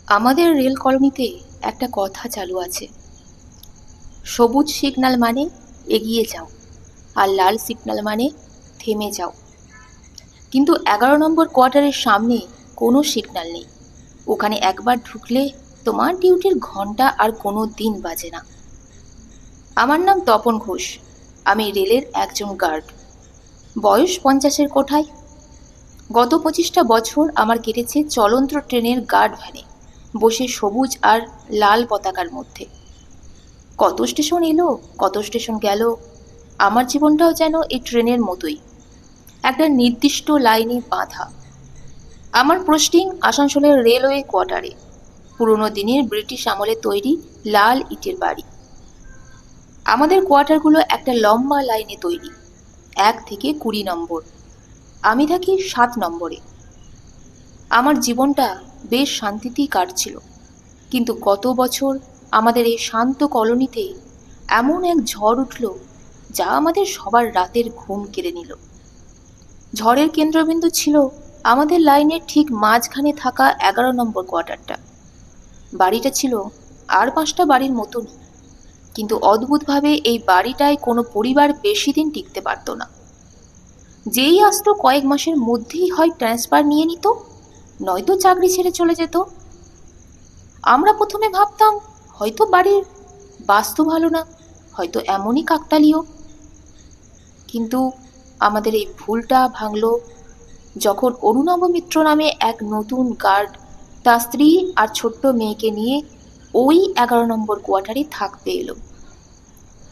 আমাদের রেল কলোনিতে একটা কথা চালু আছে, সবুজ সিগন্যাল মানে এগিয়ে যাও, আর লাল সিগন্যাল মানে থেমে যাও। কিন্তু 11 নম্বর কোয়ার্টারের সামনে কোনো সিগন্যাল নেই। ওখানে একবার ঢুকলে তোমার ডিউটির ঘন্টা আর কোনো দিন বাজে না। আমার নাম তপন ঘোষ। আমি রেলের একজন গার্ড। বয়স 50-এর কোঠায়। গত 25টা বছর আমার কেটেছে চলন্ত ট্রেনের গার্ড ভ্যানে বসে সবুজ আর লাল পতাকার মধ্যে। কত স্টেশন এলো, কত স্টেশন গেল। আমার জীবনটাও যেন এই ট্রেনের মতোই, একটা নির্দিষ্ট লাইনে বাঁধা। আমার পোস্টিং আসানসোলের রেলওয়ে কোয়ার্টারে, পুরনো দিনের ব্রিটিশ আমলে তৈরি লাল ইটের বাড়ি। আমাদের কোয়ার্টারগুলো একটা লম্বা লাইনে তৈরি, 1 থেকে 20 নম্বর। আমি থাকি 7 নম্বরে। আমার জীবনটা বেশ শান্তিতেই কাটছিল, কিন্তু গত বছর আমাদের এই শান্ত কলোনিতে এমন এক ঝড় উঠল যা আমাদের সবার রাতের ঘুম কেড়ে নিল। ঝড়ের কেন্দ্রবিন্দু ছিল আমাদের লাইনের ঠিক মাঝখানে থাকা 11 নম্বর কোয়ার্টারটা। বাড়িটা ছিল আর 5টা বাড়ির মতনই, কিন্তু অদ্ভুতভাবে এই বাড়িটায় কোনো পরিবার বেশি দিন টিকতে পারত না। যেই আসতো কয়েক মাসের মধ্যেই হয় ট্রান্সফার নিয়ে নিত, নয়তো চাকরি ছেড়ে চলে যেত। আমরা প্রথমে ভাবতাম হয়তো বাড়ির বাস্তু ভালো না, হয়তো এমনই কাকতালীয়। কিন্তু আমাদের এই ভুলটা ভাঙল যখন অরুণাভ মিত্র নামে এক নতুন গার্ড তার স্ত্রী আর ছোট্ট মেয়েকে নিয়ে ওই 11 নম্বর কোয়ার্টারে থাকতে এলো।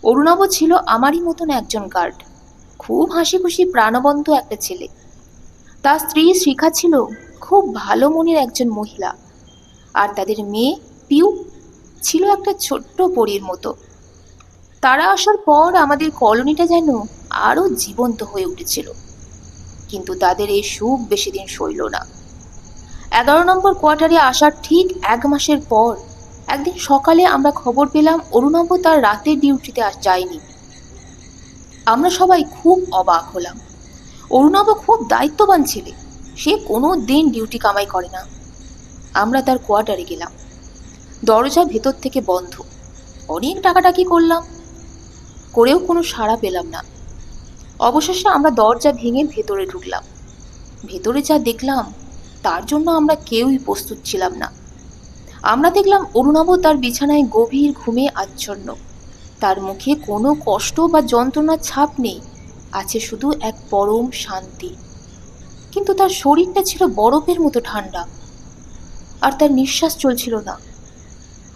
অরুণাভ ছিল আমারই মতন একজন গার্ড, খুব হাসি খুশি প্রাণবন্ত একটা ছেলে। তার স্ত্রী শিখা ছিল খুব ভালো মনের একজন মহিলা, আর তাদের মেয়ে পিউ ছিল একটা ছোট্ট পরীর মতো। তারা আসার পর আমাদের কলোনিটা যেন আরো জীবন্ত হয়ে উঠেছিল। কিন্তু তাদের এই সুখ বেশি দিন সইল না। 11 নম্বর কোয়ার্টারে আসার ঠিক 1 মাসের পর একদিন সকালে আমরা খবর পেলাম অরুণাভ তার রাতের ডিউটিতে যায়নি। আমরা সবাই খুব অবাক হলাম। অরুণাভ খুব দায়িত্ববান ছেলে, সে কোনো দিন ডিউটি কামাই করে না। আমরা তার কোয়ার্টারে গেলাম, দরজা ভেতর থেকে বন্ধ। অনেক ডাকাডাকি করলাম, করেও কোনো সাড়া পেলাম না। অবশেষে আমরা দরজা ভেঙে ভেতরে ঢুকলাম। ভেতরে যা দেখলাম তার জন্য আমরা কেউই প্রস্তুত ছিলাম না। আমরা দেখলাম অরুণাভ তার বিছানায় গভীর ঘুমে আচ্ছন্ন। তার মুখে কোনো কষ্ট বা যন্ত্রণার ছাপ নেই, আছে শুধু এক পরম শান্তি। কিন্তু তার শরীরটা ছিল বরফের মতো ঠান্ডা, আর তার নিঃশ্বাস চলছিল না।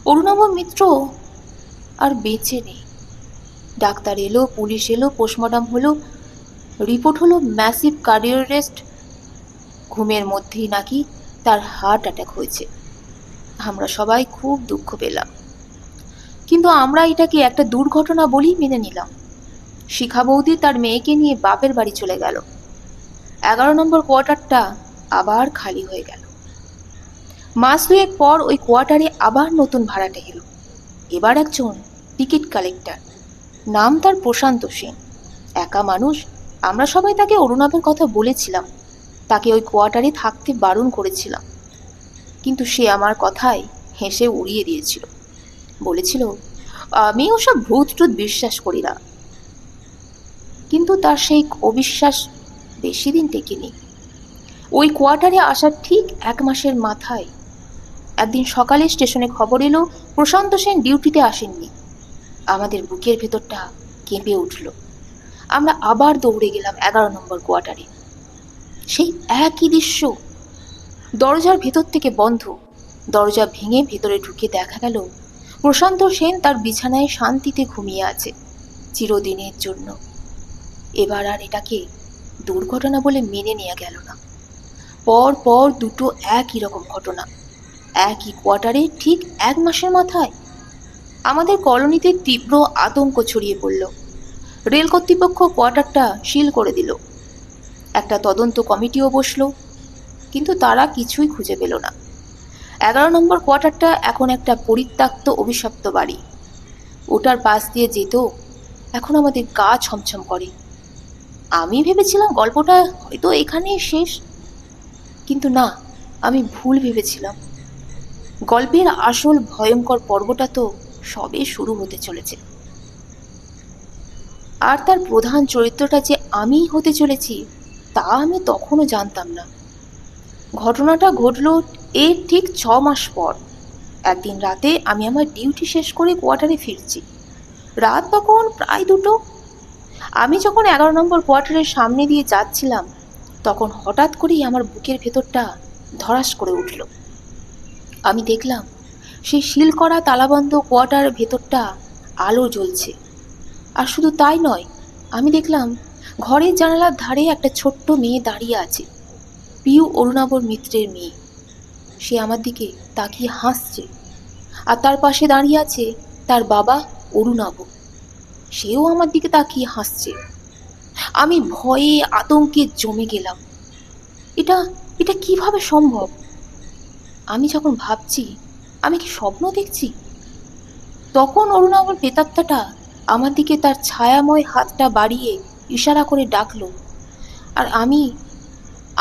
অরুণাভ মিত্র আর বেঁচে নেই। ডাক্তার এলো, পুলিশ এলো, পোস্টমর্টম হলো, রিপোর্ট হলো ম্যাসিভ কার্ডিয়াক অ্যারেস্ট। ঘুমের মধ্যেই নাকি তার হার্ট অ্যাটাক হয়েছে। আমরা সবাই খুব দুঃখ পেলাম, কিন্তু আমরা এটাকে একটা দুর্ঘটনা বলেই মেনে নিলাম। শিখা বৌদি তার মেয়েকে নিয়ে বাপের বাড়ি চলে গেল। 11 নম্বর কোয়ার্টারটা আবার খালি হয়ে গেল। মাস 2 পর ওই কোয়ার্টারে আবার নতুন ভাড়াটে এলো। এবার একজন টিকিট কালেক্টর, নাম তার প্রশান্ত সেন। একা মানুষ। আমরা সবাই তাকে অরুণাভের কথা বলেছিলাম, তাকে ওই কোয়ার্টারে থাকতে বারণ করেছিলাম, কিন্তু সে আমার কথায় হেসে উড়িয়ে দিয়েছিল। বলেছিল আমি ওসব ভূত টুত বিশ্বাস করি না। কিন্তু তার সেই অবিশ্বাস বেশি দিন টেকেনি। ওই কোয়ার্টারে আসার ঠিক 1 মাসের মাথায় একদিন সকালে স্টেশনে খবর এলো প্রশান্ত সেন ডিউটিতে আসেননি। আমাদের বুকের ভেতরটা কেঁপে উঠল। আমরা আবার দৌড়ে গেলাম 11 নম্বর কোয়ার্টারে। সেই একই দৃশ্য, দরজার ভেতর থেকে বন্ধ। দরজা ভেঙে ভেতরে ঢুকে দেখা গেল প্রশান্ত সেন তার বিছানায় শান্তিতে ঘুমিয়ে আছে, চিরদিনের জন্য। এবার আর এটাকে দুর্ঘটনা বলে মেনে নেওয়া গেল না। পর পর দুটো একই রকম ঘটনা, একই কোয়ার্টারে ঠিক 1 মাসের মাথায়। আমাদের কলোনিতে তীব্র আতঙ্ক ছড়িয়ে পড়ল। রেল কর্তৃপক্ষ কোয়ার্টারটা সিল করে দিল। একটা তদন্ত কমিটিও বসলো, কিন্তু তারা কিছুই খুঁজে পেল না। 11 নম্বর কোয়ার্টারটা এখন একটা পরিত্যক্ত অভিশপ্ত বাড়ি। ওটার পাশ দিয়ে যেতেও এখন আমাদের গা ছমছম করে। আমি ভেবেছিলাম গল্পটা হয়তো এখানেই শেষ, কিন্তু না, আমি ভুল ভেবেছিলাম। গল্পের আসল ভয়ঙ্কর পর্বটা তো সবে শুরু হতে চলেছে। আর তার প্রধান চরিত্রটা যে আমিই হতে চলেছি তা আমি তখনও জানতাম না। ঘটনাটা ঘটল এর ঠিক 6 মাস পর। একদিন রাতে আমি আমার ডিউটি শেষ করে কোয়ার্টারে ফিরছি। রাত তখন প্রায় 2টো। আমি যখন 11 নম্বর কোয়ার্টারের সামনে দিয়ে যাচ্ছিলাম তখন হঠাৎ করেই আমার বুকের ভেতরটা ধড়াস করে উঠল। আমি দেখলাম সেই সিল করা তালাবন্ধ কোয়ার্টারের ভেতরটা আলো জ্বলছে। আর শুধু তাই নয়, আমি দেখলাম ঘরের জানালার ধারে একটা ছোট্ট মেয়ে দাঁড়িয়ে আছে, পিউ অরুণাবর মিত্রের মেয়ে। সে আমার দিকে তাকিয়ে হাসছে, আর তার পাশে দাঁড়িয়ে আছে তার বাবা অরুণাব, সেও আমার দিকে তাকিয়ে হাসছে। আমি ভয়ে আতঙ্কে জমে গেলাম। এটা এটা কিভাবে সম্ভব? আমি যখন ভাবছি আমি কি স্বপ্ন দেখছি, তখন অরুণাবর প্রেতাত্মাটা আমার দিকে তার ছায়াময় হাতটা বাড়িয়ে ইশারা করে ডাকলো। আর আমি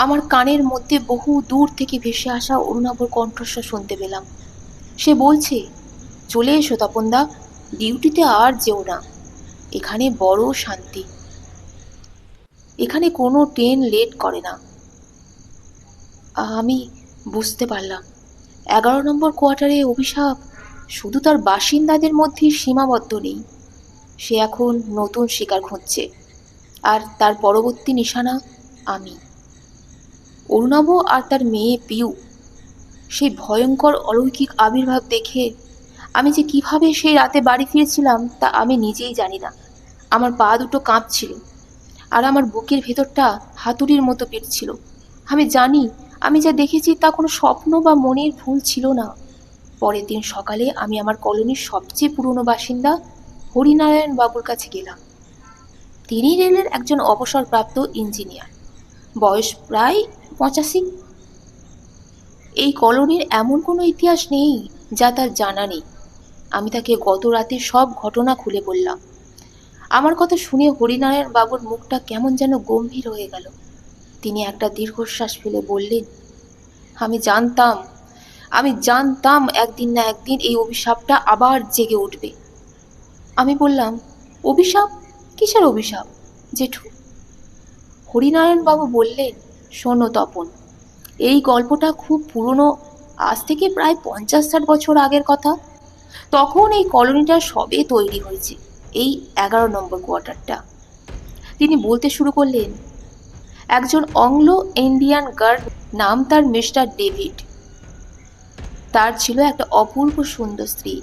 আমার কানের মধ্যে বহু দূর থেকে ভেসে আসা অরুণাবর কণ্ঠস্বর শুনতে পেলাম। সে বলছে, চলে এসো তপনদা, ডিউটিতে আর যেও না, এখানে বড় শান্তি, এখানে কোনো ট্রেন লেট করে না। আমি বুঝতে পারলাম 11 নম্বর কোয়ার্টারে অভিশাপ শুধু তার বাসিন্দাদের মধ্যেই সীমাবদ্ধ নেই, সে এখন নতুন শিকার খুঁজছে। আর তার পরবর্তী নিশানা আমি, অরুণাভ আর তার মেয়ে পিউ। সেই ভয়ঙ্কর অলৌকিক আবির্ভাব দেখে আমি যে কিভাবে সেই রাতে বাড়ি ফিরেছিলাম তা আমি নিজেই জানি না। আমার পা দুটো কাঁপছিল আর আমার বুকের ভেতরটা হাতুড়ির মতো পিটছিল। আমি জানি আমি যা দেখেছি তা কোনো স্বপ্ন বা মনের ভুল ছিল না। পরের দিন সকালে আমি আমার কলোনির সবচেয়ে পুরনো বাসিন্দা হরিনারায়ণ বাবুর কাছে গেলাম। তিনি রেলের একজন অবসরপ্রাপ্ত ইঞ্জিনিয়ার, বয়স প্রায় 85। এই কলোনির এমন কোনো ইতিহাস নেই যা তার জানা নেই। আমি তাকে গত রাতে সব ঘটনা খুলে বললাম। আমার কথা শুনে হরিনারায়ণ বাবুর মুখটা কেমন যেন গম্ভীর হয়ে গেল। তিনি একটা দীর্ঘশ্বাস ফেলে বললেন, আমি জানতাম একদিন না একদিন এই অভিশাপটা আবার জেগে উঠবে। আমি বললাম, অভিশাপ? কিসের অভিশাপ জেঠু? হরিনারায়ণ বাবু বললেন, শোনো তপন, এই গল্পটা খুব পুরনো, আজ থেকে প্রায় 50-60 বছর আগের কথা। তখন এই কলোনিটা সবে তৈরি হয়েছে, এই 11 নম্বর কোয়ার্টারটা। তিনি বলতে শুরু করলেন, একজন অংলো ইন্ডিয়ান গার্ড, নাম তার মিস্টার ডেভিড। তার ছিল একটা অপূর্ব সুন্দর স্ত্রী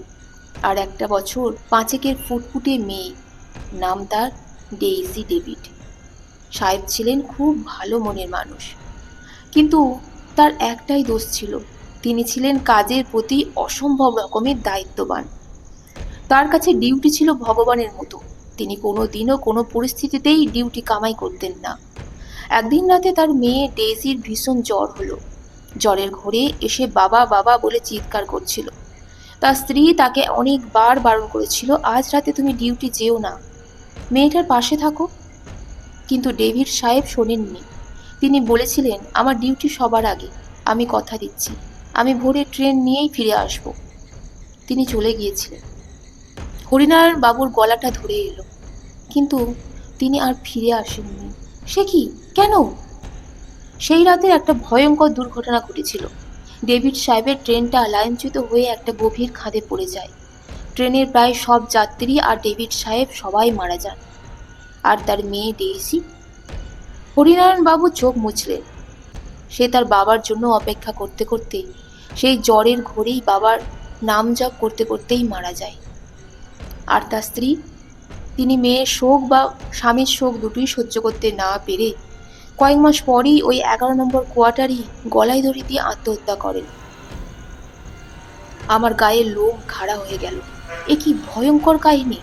আর একটা বছর 5-এর ফুটফুটে মেয়ে, নাম তার ডেইসি ডেভিড। সাহেব ছিলেন খুব ভালো মনের মানুষ, কিন্তু তার একটাই দোষ ছিল, তিনি ছিলেন কাজের প্রতি অসম্ভব রকমের দায়িত্ববান। তার কাছে ডিউটি ছিল ভগবানের মতো। তিনি কোনোদিনও কোনো পরিস্থিতিতেই ডিউটি কামাই করতেন না। একদিন রাতে তার মেয়ে ডেইসির ভীষণ জ্বর হলো। জ্বরের ঘোরে এসে বাবা বাবা বলে চিৎকার করছিল। তার স্ত্রী তাকে অনেকবার বারণ করেছিল, আজ রাতে তুমি ডিউটি যেও না, মেয়েটার পাশে থাকো। কিন্তু ডেভিড সাহেব শোনেননি। তিনি বলেছিলেন, আমার ডিউটি সবার আগে, আমি কথা দিচ্ছি, আমি ভোরে ট্রেন নিয়েই ফিরে আসব। তিনি চলে গিয়েছিলেন। হরিনারায়ণ বাবুর গলাটা ধরে এলো, কিন্তু তিনি আর ফিরে আসেননি। সে কি, কেন? সেই রাতের একটা ভয়ঙ্কর দুর্ঘটনা ঘটেছিল। ডেভিড সাহেবের ট্রেনটা লাইনচ্যুত হয়ে একটা গভীর খাদে পড়ে যায়। ট্রেনের প্রায় সব যাত্রী আর ডেভিড সাহেব সবাই মারা যান। আর তার মেয়ে ডেইসি? হরিনারায়ণ বাবু চোখ মুছলেন। সে তার বাবার জন্য অপেক্ষা করতে করতে সেই জ্বরের ঘোরেই বাবার নাম জপ করতে করতেই মারা যায়। আর তার স্ত্রী? তিনি মেয়ের শোক বা স্বামীর শোক দুটোই সহ্য করতে না পেরে কয়েক মাস পরেই ওই 11 নম্বর কোয়ার্টারই গলায় দড়ি দিয়ে আত্মহত্যা করেন। আমার গায়ের লোম খাড়া হয়ে গেল। এ কি ভয়ঙ্কর কাহিনী!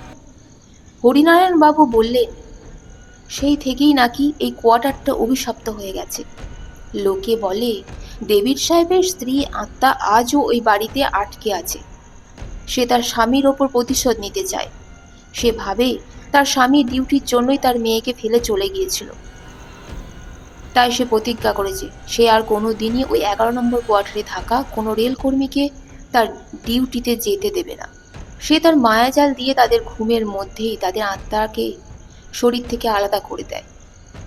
হরিনারায়ণ বাবু বললেন, সেই থেকেই নাকি এই কোয়ার্টারটা অভিশপ্ত হয়ে গেছে। লোকে বলে ডেভিড সাহেবের স্ত্রী আত্মা আজও ওই বাড়িতে আটকে আছে। সে তার স্বামীর ওপর প্রতিশোধ নিতে চায়। সে ভাবে তার স্বামী ডিউটির জন্যই তার মেয়েকে ফেলে চলে গিয়েছিল। তাই সে প্রতিজ্ঞা করেছে সে আর কোনো দিনই ওই 11 নম্বর কোয়ার্টারে থাকা কোনো রেলকর্মীকে তার ডিউটিতে যেতে দেবে না। সে তার মায়াজাল দিয়ে তাদের ঘুমের মধ্যেই তাদের আত্মাকে শরীর থেকে আলাদা করে দেয়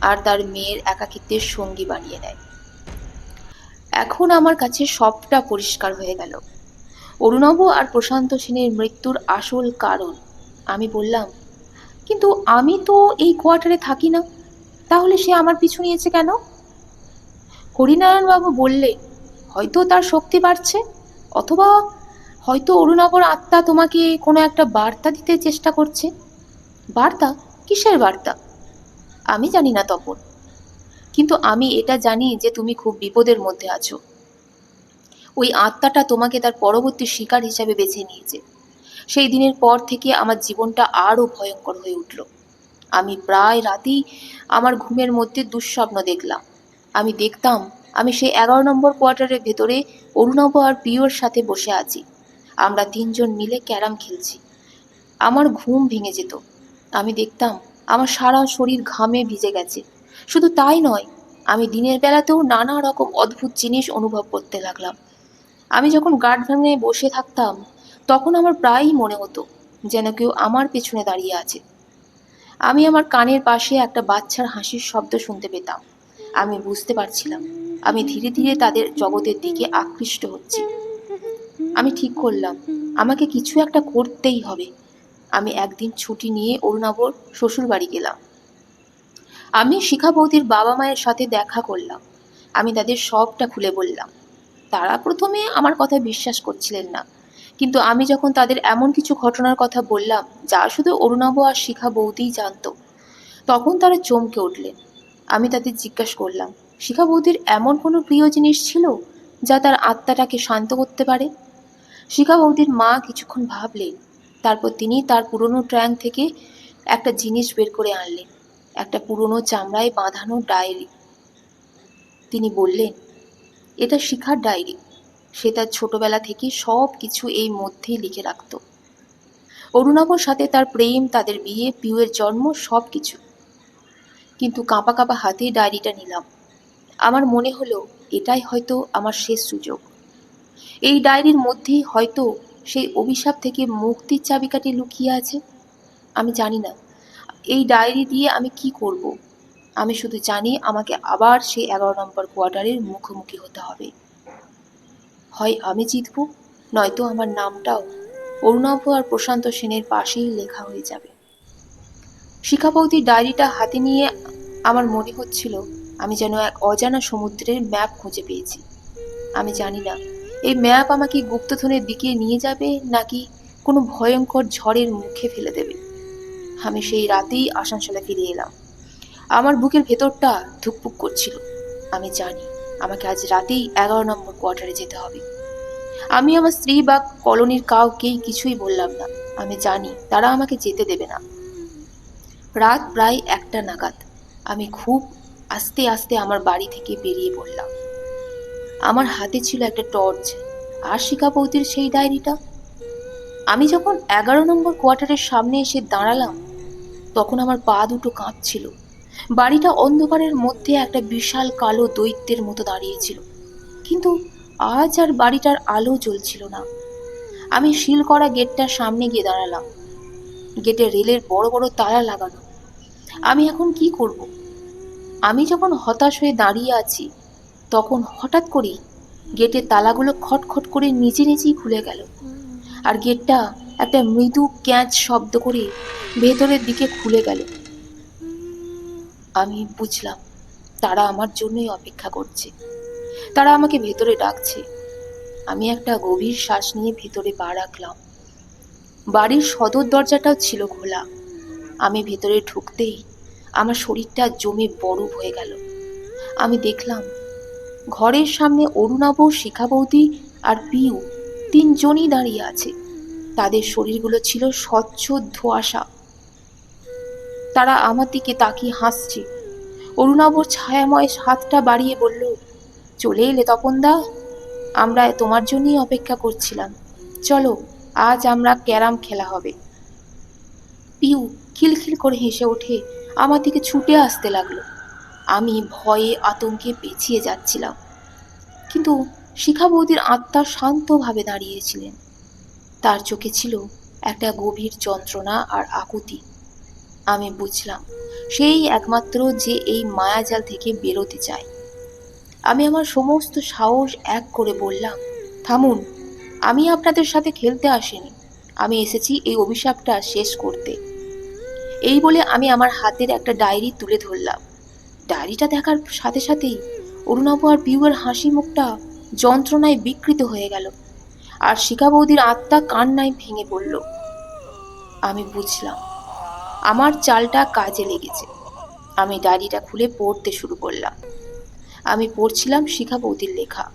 আর তার মেয়ের একাকিত্বের সঙ্গী বানিয়ে নেয়। এখন আমার কাছে সবটা পরিষ্কার হয়ে গেল। অরুণব আর প্রশান্ত সেনের মৃত্যুর আসল কারণ। আমি বললাম, কিন্তু আমি তো এই কোয়ার্টারে থাকি না, তাহলে সে আমার পিছু নিয়েছে কেন? হরিনারায়ণবাবু বললেন, হয়তো তার শক্তি বাড়ছে, অথবা হয়তো অরুণাবর আত্মা তোমাকে কোনো একটা বার্তা দিতে চেষ্টা করছে। বার্তা? কিসের বার্তা? আমি জানি না তপন, কিন্তু আমি এটা জানি যে তুমি খুব বিপদের মধ্যে আছো। ওই আত্মাটা তোমাকে তার পরবর্তী শিকার হিসাবে বেছে নিয়েছে। সেই দিনের পর থেকে আমার জীবনটা আরও ভয়ঙ্কর হয়ে উঠল। আমি প্রায় রাতেই আমার ঘুমের মধ্যে দুঃস্বপ্ন দেখলাম। আমি দেখতাম আমি সেই 11 নম্বর কোয়ার্টারের ভেতরে অরুণব আর পিওর সাথে বসে আছি। আমরা তিনজন মিলে ক্যারাম খেলছি। আমার ঘুম ভেঙে যেত। আমি দেখতাম আমার সারা শরীর ঘামে ভিজে গেছে। শুধু তাই নয়, আমি দিনের বেলাতেও নানা রকম অদ্ভুত জিনিস অনুভব করতে লাগলাম। আমি যখন গার্ড ভ্যানে বসে থাকতাম, তখন আমার প্রায়ই মনে হতো যেন কেউ আমার পেছনে দাঁড়িয়ে আছে। আমি আমার কানের পাশে একটা বাচ্চার হাসির শব্দ শুনতে পেতাম। আমি বুঝতে পারছিলাম আমি ধীরে ধীরে তাদের জগতের দিকে আকৃষ্ট হচ্ছি। আমি ঠিক করলাম আমাকে কিছু একটা করতেই হবে। আমি একদিন ছুটি নিয়ে অরুণাবর শ্বশুর বাড়ি গেলাম। আমি শিখা বৌদির বাবা মায়ের সাথে দেখা করলাম। আমি তাদের সবটা খুলে বললাম। তারা প্রথমে আমার কথা বিশ্বাস করছিলেন না, কিন্তু আমি যখন তাদের এমন কিছু ঘটনার কথা বললাম যা শুধু অরুণাব আর শিখা বৌদিই জানত, তখন তারা চমকে উঠলেন। আমি তাদের জিজ্ঞাসা করলাম, শিখা বৌদির এমন কোনো প্রিয় জিনিস ছিল যা তার আত্মাটাকে শান্ত করতে পারে? শিখা বৌদির মা কিছুক্ষণ ভাবলেন, তারপর তিনি তার পুরনো ট্র্যাঙ্ক থেকে একটা জিনিস বের করে আনলেন, একটা পুরনো চামড়ায় বাঁধানো ডায়েরি। তিনি বললেন, এটা শিখার ডায়েরি। সে তার ছোটবেলা থেকে সব কিছু এই মধ্যেই লিখে রাখত। অরুণাবর সাথে তার প্রেম, তাদের বিয়ে, পিউয়ের জন্ম, সব কিছু। কিন্তু কাঁপা কাঁপা হাতে ডায়েরিটা নিলাম। আমার মনে হলো এটাই হয়তো আমার শেষ সুযোগ। এই ডায়েরির মধ্যেই হয়তো সেই অভিশাপ থেকে মুক্তির চাবিকাঠি লুকিয়ে আছে। আমি জানি না এই ডায়েরি দিয়ে আমি কি করব। আমি শুধু জানি আমাকে আবার সেই 11 নম্বর কোয়ার্টারের মুখোমুখি হতে হবে। হয় আমি জিতব, নয়তো আমার নামটাও অরুণাভ আর প্রশান্ত সেনের পাশেই লেখা হয়ে যাবে। শিখা বৌদির ডায়েরিটা হাতে নিয়ে আমার মনে হচ্ছিল আমি যেন এক অজানা সমুদ্রের ম্যাপ খুঁজে পেয়েছি। আমি জানি না এই ম্যাপ আমাকে গুপ্তধনের দিকে নিয়ে যাবে নাকি কোনো ভয়ঙ্কর ঝড়ের মুখে ফেলে দেবে। আমি সেই রাতেই আসানসোলে ফিরে এলাম। আমার বুকের ভেতরটা ধুকপুক করছিল। আমি জানি আমাকে আজ রাতেই 11 নম্বর কোয়ার্টারে যেতে হবে। আমি আমার স্ত্রী বা কলোনির কাউকেই কিছুই বললাম না। আমি জানি তারা আমাকে যেতে দেবে না। রাত প্রায় 1টা নাগাদ আমি খুব আস্তে আস্তে আমার বাড়ি থেকে বেরিয়ে পড়লাম। আমার হাতে ছিল একটা টর্চ আর শিখা বৌদির সেই ডায়েরিটা। আমি যখন 11 নম্বর কোয়ার্টারের সামনে এসে দাঁড়ালাম, তখন আমার পা দুটো কাঁপছিল। বাড়িটা অন্ধকারের মধ্যে একটা বিশাল কালো দৈত্যের মতো দাঁড়িয়েছিল, কিন্তু আজ আর বাড়িটার আলো জ্বলছিল না। আমি সিল করা গেটটার সামনে গিয়ে দাঁড়ালাম। গেটে রেলের বড় বড় তালা লাগানো। আমি এখন কি করব? আমি যখন হতাশ হয়ে দাঁড়িয়ে আছি, তখন হঠাৎ করেই গেটের তালাগুলো খটখট করে নিজে নিজেই খুলে গেল, আর গেটটা একটা মৃদু ক্যাঁচ শব্দ করে ভেতরের দিকে খুলে গেল। আমি বুঝলাম তারা আমার জন্যই অপেক্ষা করছে। তারা আমাকে ভেতরে ডাকছে। আমি একটা গভীর শ্বাস নিয়ে ভেতরে পা রাখলাম। বাড়ির সদর দরজাটাও ছিল খোলা। আমি ভেতরে ঢুকতেই আমার শরীরটা জমে বরফ হয়ে গেল। আমি দেখলাম ঘরের সামনে অরুণাব, শিখা বৌদি আর পিউ তিনজনই দাঁড়িয়ে আছে। তাদের শরীরগুলো ছিল স্বচ্ছ ধোঁয়াশা। তারা আমার দিকে তাকিয়ে হাসছে। অরুণাবর ছায়াময় হাতটা বাড়িয়ে বলল, চলে এলে তপনদা? আমরা তোমার জন্যই অপেক্ষা করছিলাম। চলো, আজ আমরা ক্যারাম খেলা হবে। পিউ খিলখিল করে হেসে ওঠে আমার দিকে ছুটে আসতে লাগলো। আমি ভয়ে আতঙ্কে পেছিয়ে যাচ্ছিলাম, কিন্তু শিখা বৌদির আত্মা শান্তভাবে দাঁড়িয়েছিলেন। তার চোখে ছিল একটা গভীর যন্ত্রণা আর আকুতি। আমি বুঝলাম সেই একমাত্র যে এই মায়াজাল থেকে বেরোতে চায়। আমি আমার সমস্ত সাহস এক করে বললাম, থামুন, আমি আপনাদের সাথে খেলতে আসিনি, আমি এসেছি এই অভিশাপটা শেষ করতে। এই বলে আমি আমার হাতের একটা ডায়েরি তুলে ধরলাম। ডায়েরিটা দেখার সাথে সাথেই অরুণাভ আর পিউয়ের হাসি মুখটা যন্ত্রণায় বিকৃত হয়ে গেল, আর শিখা বৌদির আত্মা কান্নায় ভেঙে পড়ল। আমি বুঝলাম আমার চালটা কাজে লেগেছে। আমি ডায়েরিটা খুলে পড়তে শুরু করলাম। আমি পড়ছিলাম শিখা বৌদির লেখা,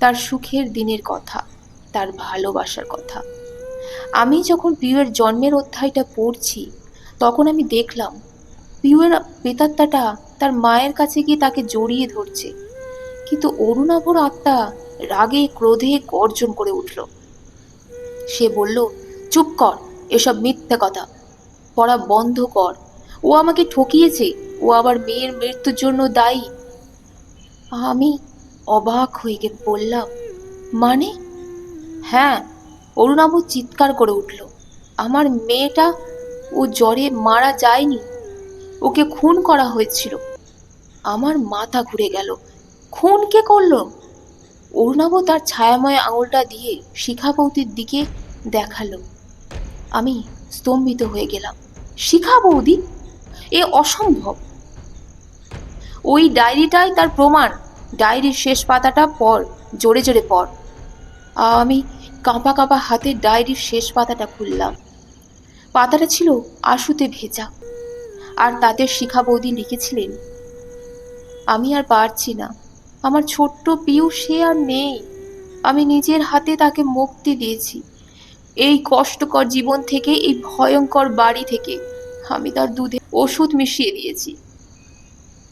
তার সুখের দিনের কথা, তার ভালোবাসার কথা। আমি যখন পিউয়ের জন্মের অধ্যায়টা পড়ছি, তখন আমি দেখলাম পিউয়ের প্রেতাত্মাটা তার মায়ের কাছে গিয়ে তাকে জড়িয়ে ধরছে। কিন্তু অরুণাভর আত্মা রাগে ক্রোধে গর্জন করে উঠল। সে বলল, চুপ কর, এসব মিথ্যে কথা, পড়া বন্ধ কর। ও আমাকে ঠকিয়েছে, ও আবার মেয়ের মৃত্যুর জন্য দায়ী। আমি অবাক হয়ে গিয়ে বললাম, মানে? হ্যাঁ, অরুণাভ চিৎকার করে উঠল, আমার মেয়েটা ও জ্বরে মারা যায়নি, ওকে খুন করা হয়েছিল। আমার মাথা ঘুরে গেল। খুন কে করলো? অরুণাভ তার ছায়াময় আঙুলটা দিয়ে শিখা বৌদির দিকে দেখালো। আমি স্তম্ভিত হয়ে গেলাম। শিখা বৌদি? এ অসম্ভব। ওই ডায়েরিটাই তার প্রমাণ। ডায়েরির শেষ পাতাটা পড়, জোরে জোরে পড়। আমি কাঁপা কাঁপা হাতে ডায়েরির শেষ পাতাটা খুললাম। পাতাটা ছিল আশুতে ভেজা, আর তাতে শিখা বৌদি লিখেছিলেন, আমি আর পারছি না, আমার ছোট্ট পিউ সে আর নেই। আমি নিজের হাতে তাকে মুক্তি দিয়েছি এই কষ্টকর জীবন থেকে, এই ভয়ঙ্কর বাড়ি থেকে। আমি তার দুধে ওষুধ মিশিয়ে দিয়েছি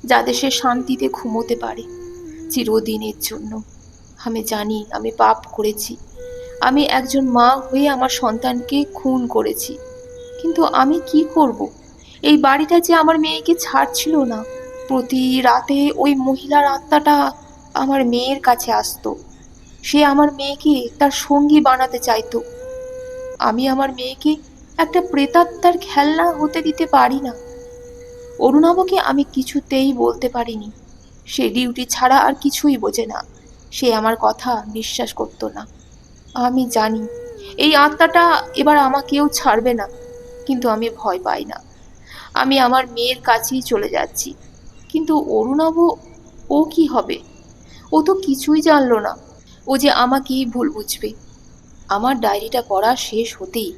যাতে সে শান্তিতে ঘুমোতে পারে চিরদিনের জন্য। আমি জানি আমি পাপ করেছি, আমি একজন মা হয়ে আমার সন্তানকে খুন করেছি, কিন্তু আমি কি করব? এই বাড়িটা যে আমার মেয়েকে ছাড়ছিল না। প্রতি রাতে ওই মহিলার আত্মাটা আমার মেয়ের কাছে আসতো। সে আমার মেয়েকে তার সঙ্গী বানাতে চাইতো। আমি আমার মেয়েকে একটা প্রেতাত্মার খেলনা হতে দিতে পারি না। অরুণাভকে আমি কিছুতেই বলতে পারিনি। সে ডিউটি ছাড়া আর কিছুই বোঝে না। সে আমার কথা বিশ্বাস করতো না। আমি জানি এই আত্মাটা এবার আমাকেও ছাড়বে না, কিন্তু আমি ভয় পাই না। আমি আমার মেয়ের কাছেই চলে যাচ্ছি। কিন্তু অরুণাভ, ও কি হবে? ও তো কিছুই জানলো না। ও যে আমাকেই ভুল বুঝবে। আমার ডায়েরিটা পড়া শেষ হতেই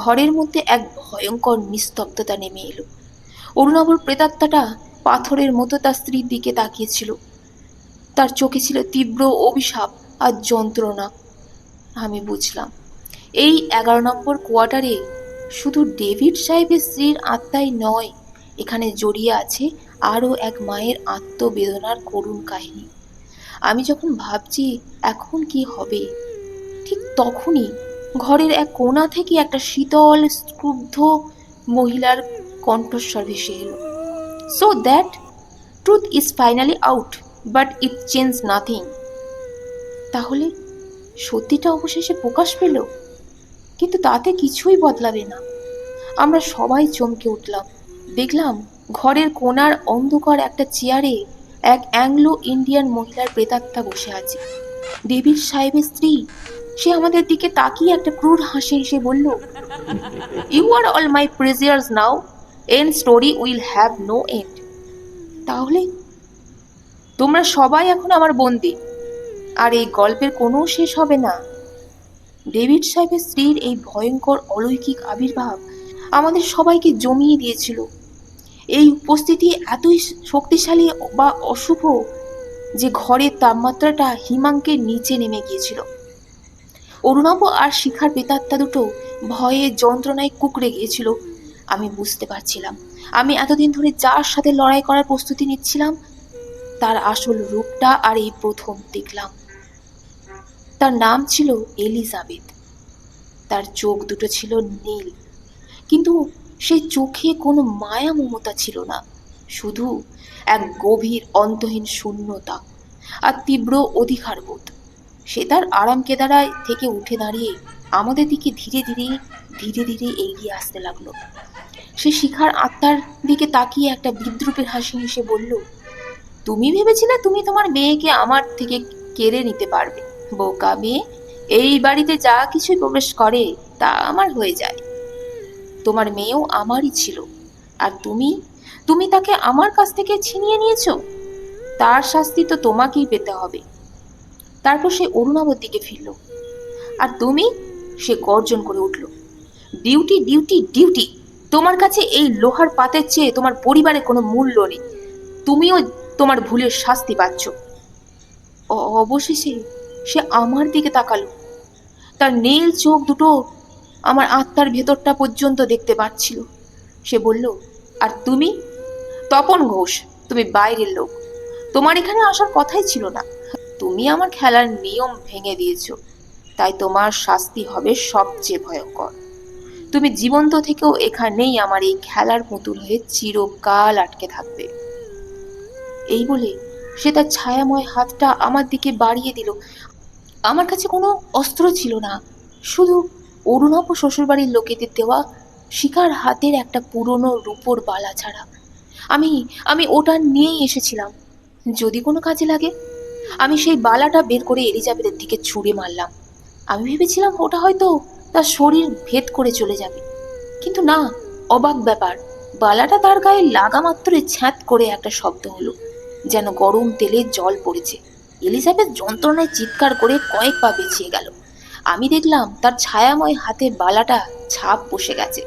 ঘরের মধ্যে এক ভয়ঙ্কর নিস্তব্ধতা নেমে এলো। অরুণাভর প্রেতাত্মাটা পাথরের মতো তার স্ত্রীর দিকে তাকিয়েছিল। তার চোখে ছিল তীব্র অভিশাপ আর যন্ত্রণা। আমি বুঝলাম এই 11 নম্বর কোয়ার্টারে শুধু ডেভিড সাহেবের স্ত্রীর আত্মাই নয়, এখানে জড়িয়ে আছে আরও এক মায়ের আত্মবেদনার করুণ কাহিনী। আমি যখন ভাবছি এখন কি হবে, ঠিক তখনই ঘরের এক কোণা থেকে একটা শীতল ক্রুদ্ধ মহিলার কণ্ঠস্বর ভেসে এলো, so that truth is finally out, but it change nothing. তাহলে সত্যিটা অবশেষে প্রকাশ পেল, কিন্তু তাতে কিছুই বদলাবে না। আমরা সবাই চমকে উঠলাম। দেখলাম ঘরের কোণার অন্ধকার একটা চেয়ারে এক অ্যাংলো ইন্ডিয়ান মহিলার প্রেতাত্মা বসে আছে, ডেভিড সাহেবের স্ত্রী। সে আমাদের দিকে তাকিয়ে একটা ক্রূর হাসি হেসে বলল, you are all my prisoners now, and story will have no end. তাহলে তোমরা সবাই এখন আমার বন্দী, আর এই গল্পের কোনো শেষ হবে না। ডেভিড সাহেবের স্ত্রীর এই ভয়ঙ্কর অলৌকিক আবির্ভাব আমাদের সবাইকে জমিয়ে দিয়েছিল। এই উপস্থিতি এতই শক্তিশালী বা অশুভ যে ঘরের তাপমাত্রাটা হিমাঙ্কের নিচে নেমে গিয়েছিল। অরুণাভ আর শিখার প্রেতাত্মা দুটো ভয়ে যন্ত্রণায় কুঁকড়ে গিয়েছিল। আমি বুঝতে পারছিলাম আমি এতদিন ধরে যার সাথে লড়াই করার প্রস্তুতি নিচ্ছিলাম, তার আসল রূপটা আর এই প্রথম দেখলাম। তার নাম ছিল এলিজাবেথ। তার চোখ দুটো ছিল নীল, কিন্তু সেই চোখে কোনো মায়া মমতা ছিল না, শুধু এক গভীর অন্তহীন শূন্যতা। আর তীব্র অধিকারবোধ। সে তার আরাম কেদারায় থেকে উঠে দাঁড়িয়ে আমাদের দিকে ধীরে ধীরে ধীরে ধীরে এগিয়ে আসতে লাগলো। সে শিখার আত্মার দিকে তাকিয়ে একটা বিদ্রুপের হাসি হেসে বলল, তুমি ভেবেছিলে তুমি তোমার মেয়েকে আমার থেকে কেড়ে নিতে পারবে? বোকা মেয়ে, এই বাড়িতে যা কিছু প্রবেশ করে তা আমার হয়ে যায়। তোমার মেয়েও আমারই ছিল, আর তুমি তুমি তাকে আমার কাছ থেকে ছিনিয়ে নিয়েছো। তার শাস্তি তো তোমাকেই পেতে হবে। তারপর সে অরুণাবর দিকে ফিরল। আর তুমি? সে গর্জন করে উঠল, ডিউটি ডিউটি ডিউটি। তোমার কাছে এই লোহার পাতের চেয়ে তোমার পরিবারের কোনো মূল্য নেই। তুমিও তোমার ভুলের শাস্তি পাচ্ছ। অবশেষে সে আমার দিকে তাকালো। তার নীল চোখ দুটো আমার আত্মার ভেতরটা পর্যন্ত দেখতে পাচ্ছিল। সে বলল, আর তুমি? তপন ঘোষ, তুমি বাইরের লোক, তোমার এখানে আসার কথাই ছিল না। তুমি আমার খেলার নিয়ম ভেঙে দিয়েছো, তাই তোমার শাস্তি হবে সবচেয়ে ভয়ঙ্কর। তুমি জীবন্ত থেকেও এখানেই আমার এই খেলার পুতুল হয়ে চিরকাল আটকে থাকবে। এই বলে সে তার ছায়াময় হাতটা আমার দিকে বাড়িয়ে দিল। আমার কাছে কোনো অস্ত্র ছিল না, শুধু অরুণাভ শ্বশুরবাড়ির লোকেদের দেওয়া শিকার হাতের একটা পুরনো রূপোর বালা ছাড়া। আমি আমি ওটা নিয়েই এসেছিলাম, যদি কোনো কাজে লাগে। আমি সেই বালাটা বের করে এলিজাবেথের দিকে ছুঁড়ে মারলাম। আমি ভেবেছিলাম ওটা হয়তো তার শরীর ভেদ করে চলে যাবে, কিন্তু না। অবাক ব্যাপার, বালাটা তার গায়ে লাগা মাত্রই ছ্যাঁত করে একটা শব্দ হলো, যেন গরম তেলে জল পড়েছে। এলিজাবেথ যন্ত্রণায় চিৎকার করে কয়েক পা পিছিয়ে গেল। আমি দেখলাম তার ছায়াময় হাতে বালাটা ছাপ বসে গেছে,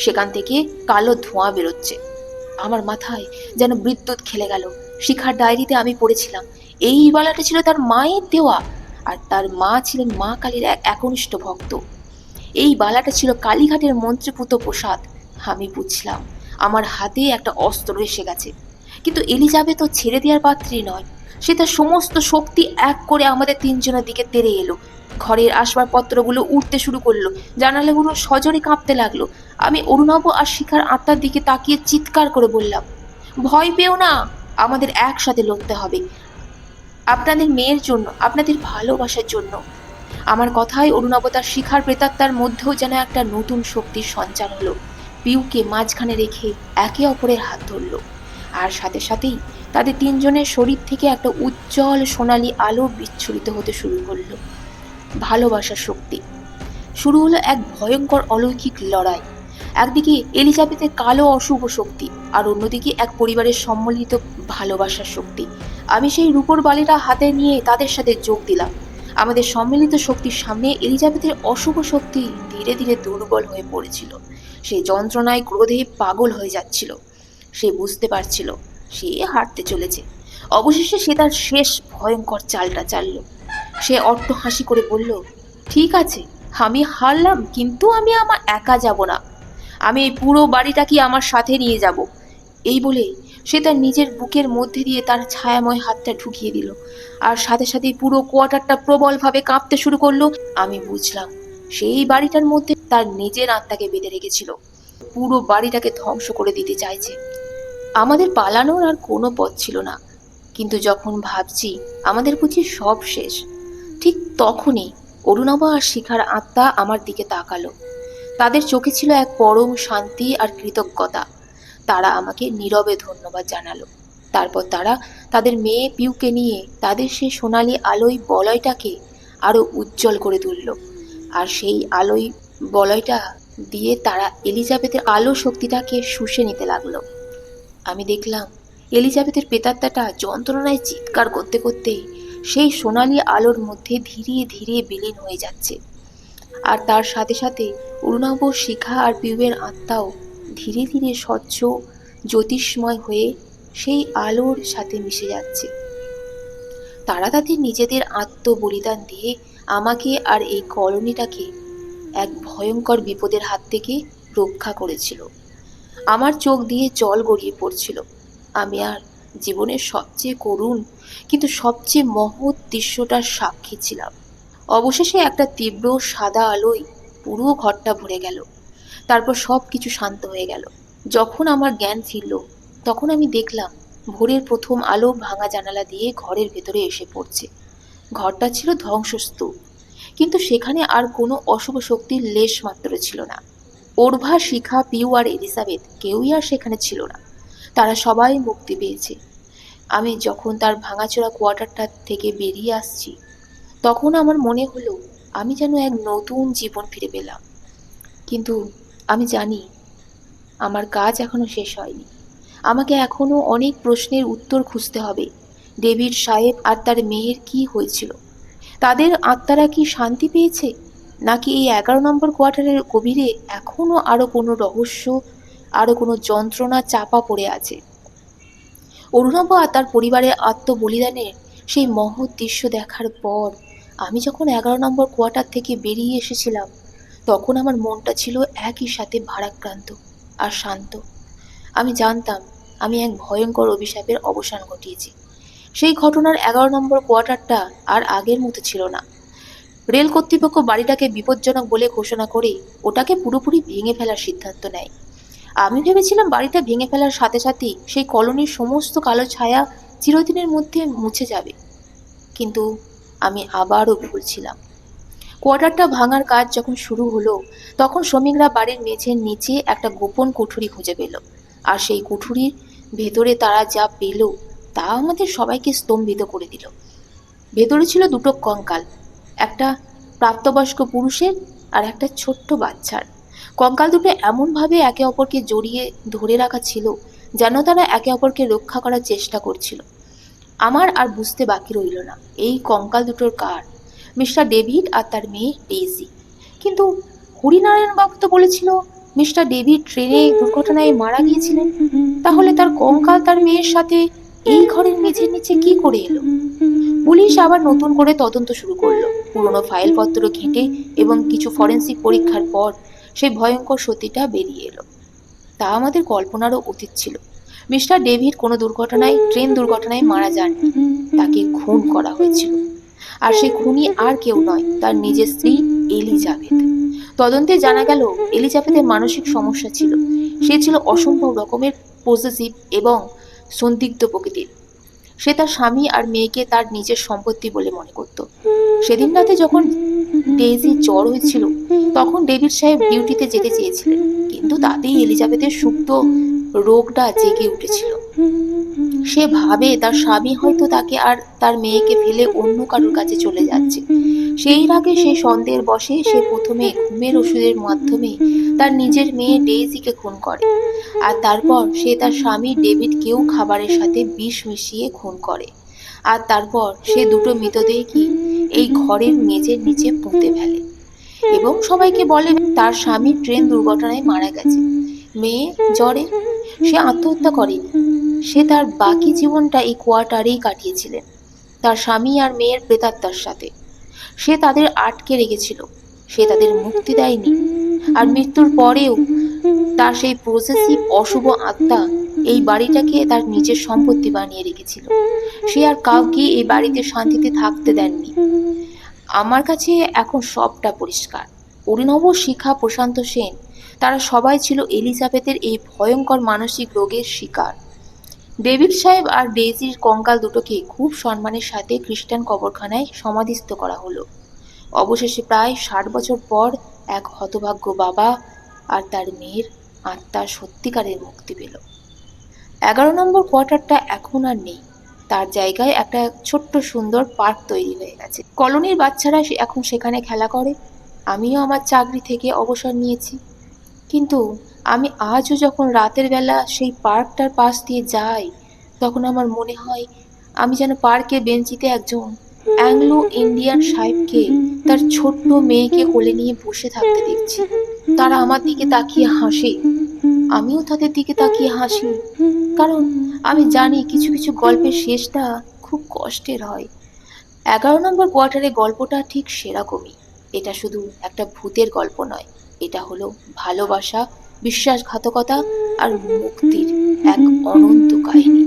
সেখান থেকে কালো ধোঁয়া বেরোচ্ছে। আমার মাথায় যেন বিদ্যুৎ খেলে গেল। শিখার ডায়েরিতে আমি পড়েছিলাম এই বালাটা ছিল তার মায়ের দেওয়া, আর তার মা ছিলেন মা কালীর এক একনিষ্ঠ ভক্ত। এই বালাটা ছিল কালীঘাটের মন্ত্রীপুত প্রসাদ। আমি বুঝলাম আমার হাতে একটা অস্ত্র এসে গেছে, কিন্তু এলিজাবেথও ছেড়ে দেওয়ার পাত্রী নয়। সে তার সমস্ত শক্তি এক করে আমাদের তিনজনের দিকে তেড়ে এলো। ঘরের আসবাবপত্রগুলো উঠতে শুরু করলো, জানালাগুলো সজোরে কাঁপতে লাগলো। আমি অরুণাভ আর শিখার আত্মার দিকে তাকিয়ে চিৎকার করে বললাম, ভয় পেও না, আমাদের একসাথে লড়তে হবে, আপনাদের মেয়ের জন্য, আপনাদের ভালোবাসার জন্য। আমার কথায় অরুণাভ তার শিখার প্রেতাত্মার মধ্যেও যেন একটা নতুন শক্তির সঞ্চার হলো। পিউকে মাঝখানে রেখে একে অপরের হাত ধরল, আর সাথে সাথেই তাদের তিনজনের শরীর থেকে একটা উজ্জ্বল সোনালী আলো বিচ্ছুরিত হতে শুরু করলো। ভালোবাসার শক্তি। শুরু হলো এক ভয়ঙ্কর অলৌকিক লড়াই। একদিকে এলিজাবেথের কালো অশুভ শক্তি, আর অন্যদিকে এক পরিবারের সম্মিলিত ভালোবাসার শক্তি। আমি সেই রূপোর বালিটা হাতে নিয়ে তাদের সাথে যোগ দিলাম। আমাদের সম্মিলিত শক্তির সামনে এলিজাবেথের অশুভ শক্তি ধীরে ধীরে দুর্বল হয়ে পড়েছিল। সে যন্ত্রণায় ক্রোধে পাগল হয়ে যাচ্ছিল। সে বুঝতে পারছিল সে হারতে চলেছে। অবশেষে সে তার শেষ ভয়ঙ্কর চালটা চালল। সে অট্ট হাসি করে বলল, ঠিক আছে, আমি হারলাম, কিন্তু আমি আমার একা যাব না। আমি এই পুরো বাড়িটাকে আমার সাথে নিয়ে যাব। এই বলে সে তার নিজের বুকের মধ্যে দিয়ে তার ছায়াময় হাতটা ঢুকিয়ে দিল, আর সাথে সাথে পুরো কোয়ার্টারটা প্রবলভাবে কাঁপতে শুরু করলো। আমি বুঝলাম সেই বাড়িটার মধ্যে তার নিজের আত্মাকে বেঁধে রেখেছিল, পুরো বাড়িটাকে ধ্বংস করে দিতে চাইছে। আমাদের পালানোর আর কোনো পথ ছিল না। কিন্তু যখন ভাবছি আমাদের বুঝি সব শেষ, ঠিক তখনই অরুণাভ আর শিখার আত্মা আমার দিকে তাকালো। তাদের চোখে ছিল এক পরম শান্তি আর কৃতজ্ঞতা। তারা আমাকে নীরবে ধন্যবাদ জানালো। তারপর তারা তাদের মেয়ে পিউকে নিয়ে তাদের সেই সোনালি আলোয় বলয়টাকে আরো উজ্জ্বল করে তুলল, আর সেই আলোয় বলয়টা দিয়ে তারা এলিজাবেথের আলো শক্তিটাকে শুষে নিতে লাগলো। আমি দেখলাম এলিজাবেথের প্রেতাত্মাটা যন্ত্রণায় চিৎকার করতে করতেই সেই সোনালি আলোর মধ্যে ধীরে ধীরে বিলীন হয়ে যাচ্ছে, আর তার সাথে সাথে অরুণাভ, শিখা আর পিউয়ের আত্মাও ধীরে ধীরে স্বচ্ছ জ্যোতিষ্ময় হয়ে সেই আলোর সাথে মিশে যাচ্ছে। তারা তাদের নিজেদের আত্মবলিদান দিয়ে আমাকে আর এই কলোনিটাকে এক ভয়ঙ্কর বিপদের হাত থেকে রক্ষা করেছিল। আমার চোখ দিয়ে জল গড়িয়ে পড়ছিল। আমি আর জীবনের সবচেয়ে করুণ কিন্তু সবচেয়ে মহৎ দৃশ্যটার সাক্ষী ছিলাম। অবশেষে একটা তীব্র সাদা আলোয় পুরো ঘরটা ভরে গেল। তারপর সব কিছু শান্ত হয়ে গেল। যখন আমার জ্ঞান ফিরল, তখন আমি দেখলাম ভোরের প্রথম আলো ভাঙা জানালা দিয়ে ঘরের ভেতরে এসে পড়ছে। ঘরটা ছিল ধ্বংসস্তূপ, কিন্তু সেখানে আর কোনো অশুভ শক্তির লেশ মাত্র ছিল না। ওর্ভা, শিখা, পিউ আর এলিজাবেথ কেউই আর সেখানে ছিল না। তারা সবাই মুক্তি পেয়েছে। আমি যখন তার ভাঙাচোরা কোয়ার্টারটা থেকে বেরিয়ে আসছি, তখন আমার মনে হলো আমি যেন এক নতুন জীবন ফিরে পেলাম। কিন্তু আমি জানি আমার কাজ এখনো শেষ হয়নি। আমাকে এখনো অনেক প্রশ্নের উত্তর খুঁজতে হবে। ডেভিড সাহেব আর তার মেয়ের কি হয়েছিল? তাদের আত্মারা কি শান্তি পেয়েছে, নাকি এই 11 নম্বর কোয়ার্টারের গভীরে এখনো আরো কোনো রহস্য, আরো কোনো যন্ত্রণা চাপা পড়ে আছে? অরুণাভ আর তার পরিবারের আত্মবলিদানের সেই মহৎ দৃশ্য দেখার পর আমি যখন 11 নম্বর কোয়ার্টার থেকে বেরিয়ে এসেছিলাম, তখন আমার মনটা ছিল একই সাথে ভারাক্রান্ত আর শান্ত। আমি জানতাম আমি এক ভয়ঙ্কর অভিশাপের অবসান ঘটিয়েছি। সেই ঘটনার 11 নম্বর কোয়ার্টারটা আর আগের মতো ছিল না। রেল কর্তৃপক্ষ বাড়িটাকে বিপজ্জনক বলে ঘোষণা করে ওটাকে পুরোপুরি ভেঙে ফেলার সিদ্ধান্ত নেয়। আমি ভেবেছিলাম বাড়িটা ভেঙে ফেলার সাথে সাথেই সেই কলোনির সমস্ত কালো ছায়া চিরদিনের মধ্যে মুছে যাবে। কিন্তু আমি আবারও ভুল ছিলাম। কোয়ার্টারটা ভাঙার কাজ যখন শুরু হলো, তখন শ্রমিকরা বাড়ির মেঝের নিচে একটা গোপন কুঠুরি খুঁজে পেল। আর সেই কুঠুরির ভেতরে তারা যা পেল তা আমাদের সবাইকে স্তম্ভিত করে দিল। ভেতরে ছিল দুটো কঙ্কাল, একটা প্রাপ্তবয়স্ক পুরুষের আর একটা ছোট্ট বাচ্চার। কঙ্কাল দুটো এমনভাবে একে অপরকে জড়িয়ে ধরে রাখা ছিল যেন তারা একে অপরকে রক্ষা করার চেষ্টা করছিল। আমার আর বুঝতে বাকি রইল না এই কঙ্কাল দুটোর কার। মিস্টার ডেভিড আর তার মেয়ে ডেইজি। কিন্তু হরিনারায়ণ বাবু তো বলেছিল মিস্টার ডেভিড ট্রেনে দুর্ঘটনায় মারা গিয়েছিলেন। তাহলে তার কঙ্কাল তার মেয়ের সাথে এই ঘরের মেঝের নিচে কি করে এলো? পুলিশ আবার নতুন করে তদন্ত শুরু করলো। পুরনো ফাইলপত্র ঘেঁটে এবং কিছু ফরেন্সিক পরীক্ষার পর সেই ভয়ঙ্কর সত্যিটা বেরিয়ে এলো। তা আমাদের কল্পনারও অতীত ছিল। মিস্টার ডেভিড কোনো ট্রেন দুর্ঘটনায় মারা যাননি, তাকে খুন করা হয়েছিল। আর সেই খুনি আর কেউ নয়, তার নিজের স্ত্রী এলিজাবেথ। তদন্তে জানা গেল এলিজাবেথের মানসিক সমস্যা ছিল। সে ছিল অসম্ভব রকমের পজেসিভ এবং সন্দিগ্ধ প্রকৃতির। সে তার স্বামী আর মেয়েকে তার নিজের সম্পত্তি বলে মনে করত। সেদিন রাতে যখন ডেইজির জ্বর হয়েছিল, তখন ডেভিড সাহেব ডিউটিতে যেতে চেয়েছিলেন, কিন্তু তাতেই এলিজাবেথের সুপ্ত রোগটা জেগে উঠেছিল। সে ভাবে তার স্বামী হয়তো তাকে আর তার মেয়েকে ফেলে অন্য কারোর কাছে চলে যাচ্ছে। সেই রাগে সে সন্দেহের বশে সে প্রথমে ঘুমের ওষুধের মাধ্যমে তার নিজের মেয়ে ডেইজিকে খুন করে, আর তারপর সে তার স্বামী ডেভিডকেও খাবারের সাথে বিষ মিশিয়ে খুন করে। আর তারপর সে দুটো মৃতদেহকে এই ঘরের মেঝের নিচে পুঁতে ফেলে এবং সবাইকে বলে তার স্বামী ট্রেন দুর্ঘটনায় মারা গেছে। মেয়ে জ্বরে। সে আত্মহত্যা করেনি, সে তার বাকি জীবনটা এই কোয়ার্টারেই কাটিয়েছিলেন তার স্বামী আর মেয়ের প্রেতাত্মার সাথে। সে তাদের আটকে রেখেছিল, সে তাদের মুক্তি দেয়নি। আর মৃত্যুর পরেও তার সেই প্রসেসিভ অশুভ আত্মা এই বাড়িটাকে তার নিজের সম্পত্তি বানিয়ে রেখেছিল। সে আর কাউকে এই বাড়িতে শান্তিতে থাকতে দেননি। আমার কাছে এখন সবটা পরিষ্কার। অরিনব, শিখা, প্রশান্ত সেন, তারা সবাই ছিল এলিজাবেথের এই ভয়ঙ্কর মানসিক রোগের শিকার। ডেভিড সাহেব আর ডেইজির কঙ্কাল দুটোকে খুব সম্মানের সাথে খ্রিস্টান কবরখানায় সমাধিস্থ করা হলো। অবশেষে প্রায় 60 বছর পর এক হতভাগ্য বাবা আর তার মেয়ের আত্মা সত্যিকারের মুক্তি পেল। 11 নম্বর কোয়ার্টারটা এখন আর নেই। তার জায়গায় একটা ছোট্ট সুন্দর পার্ক তৈরি হয়ে গেছে। কলোনির বাচ্চারা এখন সেখানে খেলা করে। আমিও আমার চাকরি থেকে অবসর নিয়েছি। কিন্তু আমি আজও যখন রাতের বেলা সেই পার্কটার পাশ দিয়ে যাই, তখন আমার মনে হয় আমি যেন পার্কের বেঞ্চিতে একজন অ্যাংলো ইন্ডিয়ান সাহেবকে তার ছোট্ট মেয়েকে কোলে নিয়ে বসে থাকতে দেখছি। তারা আমার দিকে তাকিয়ে হাসে, আমিও তাদের দিকে তাকিয়ে হাসি। কারণ আমি জানি কিছু কিছু গল্পের শেষটা খুব কষ্টের হয়। 11 নম্বর কোয়ার্টারের গল্পটা ঠিক সেরকমই। এটা শুধু একটা ভূতের গল্প নয়, এটা হলো ভালোবাসা, বিশ্বাসঘাতকতা আর মুক্তির এক অনন্ত কাহিনী।